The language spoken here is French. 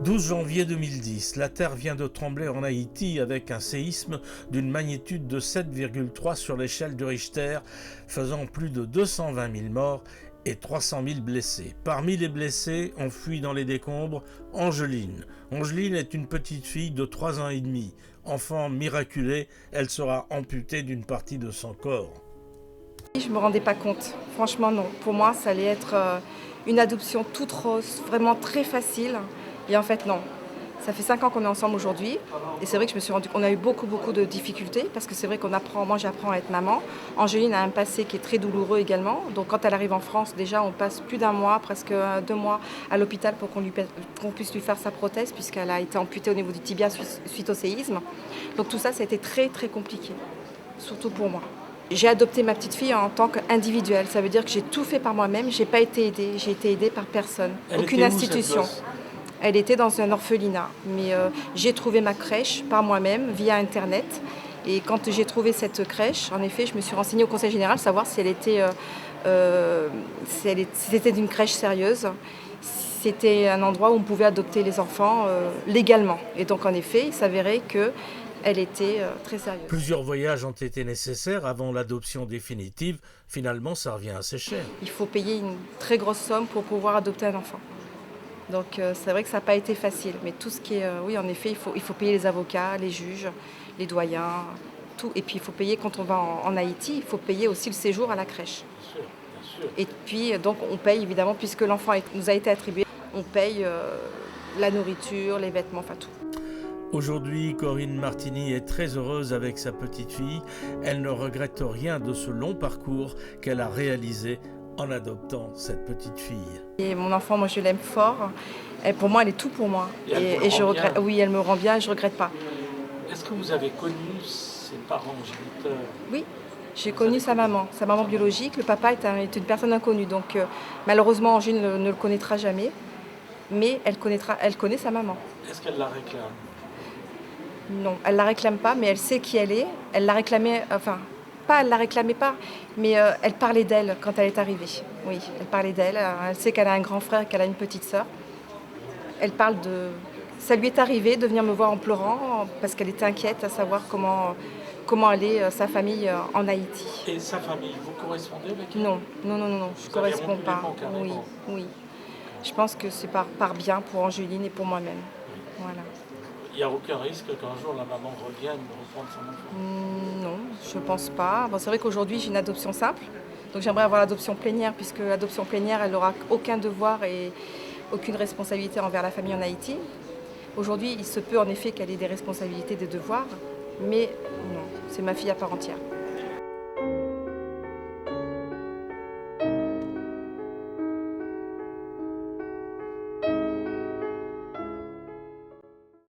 12 janvier 2010, la Terre vient de trembler en Haïti avec un séisme d'une magnitude de 7,3 sur l'échelle de Richter, faisant plus de 220 000 morts et 300 000 blessés. Parmi les blessés, on fuit dans les décombres Angeline. Angeline est une petite fille de 3 ans et demi. Enfant miraculé, elle sera amputée d'une partie de son corps. Je ne me rendais pas compte, franchement non. Pour moi, ça allait être une adoption toute rose, vraiment très facile. Et en fait, non. Ça fait 5 ans qu'on est ensemble aujourd'hui. Et c'est vrai que je me suis rendu compte qu'on a eu beaucoup de difficultés. Parce que c'est vrai qu'on apprend, moi j'apprends à être maman. Angeline a un passé qui est très douloureux également. Donc quand elle arrive en France, déjà on passe plus d'1 mois, presque 2 mois à l'hôpital pour qu'on puisse lui faire sa prothèse, puisqu'elle a été amputée au niveau du tibia suite au séisme. Donc tout ça, ça a été très compliqué, surtout pour moi. J'ai adopté ma petite fille en tant qu'individuelle. Ça veut dire que j'ai tout fait par moi-même. J'ai pas été aidée. J'ai été aidée par personne. Aucune institution. Elle était dans un orphelinat. Mais j'ai trouvé ma crèche par moi-même via Internet. Et quand j'ai trouvé cette crèche, en effet, je me suis renseignée au Conseil général, savoir si c'était une crèche sérieuse. C'était un endroit où on pouvait adopter les enfants légalement. Et donc, en effet, il s'avérait que elle était très sérieuse. Plusieurs voyages ont été nécessaires avant l'adoption définitive. Finalement, ça revient assez cher. Il faut payer une très grosse somme pour pouvoir adopter un enfant. Donc c'est vrai que ça n'a pas été facile. Mais tout ce qui est... oui, en effet, il faut payer les avocats, les juges, les doyens, tout. Et puis il faut payer, quand on va en Haïti, il faut payer aussi le séjour à la crèche. Bien sûr. Et puis donc on paye évidemment, puisque l'enfant nous a été attribué, on paye la nourriture, les vêtements, enfin tout. Aujourd'hui, Corinne Martini est très heureuse avec sa petite fille. Elle ne regrette rien de ce long parcours qu'elle a réalisé en adoptant cette petite fille. Et mon enfant, moi je l'aime fort. Pour moi, elle est tout pour moi. Et je regrette. Oui, elle me rend bien et je ne regrette pas. Est-ce que vous avez connu ses parents géniteurs? Oui, j'ai connu sa maman biologique. Le papa est une personne inconnue. Donc malheureusement, Angine ne le connaîtra jamais. Mais elle connaît sa maman. Est-ce qu'elle la réclame? Non, elle ne la réclame pas, mais elle sait qui elle est. Elle la réclamait, elle la réclamait pas, mais elle parlait d'elle quand elle est arrivée. Oui, elle parlait d'elle. Elle sait qu'elle a un grand frère, qu'elle a une petite sœur. Elle parle de... Ça lui est arrivé de venir me voir en pleurant parce qu'elle était inquiète à savoir comment allait sa famille en Haïti. Et sa famille, vous correspondez avec elle? Non, je ne corresponds pas. Oui. Je pense que c'est par bien pour Angeline et pour moi-même. Voilà. Il n'y a aucun risque qu'un jour la maman revienne reprendre son enfant? Non, je ne pense pas. Bon, c'est vrai qu'aujourd'hui, j'ai une adoption simple. Donc j'aimerais avoir l'adoption plénière, puisque l'adoption plénière, elle n'aura aucun devoir et aucune responsabilité envers la famille en Haïti. Aujourd'hui, il se peut en effet qu'elle ait des responsabilités, des devoirs, mais non, c'est ma fille à part entière.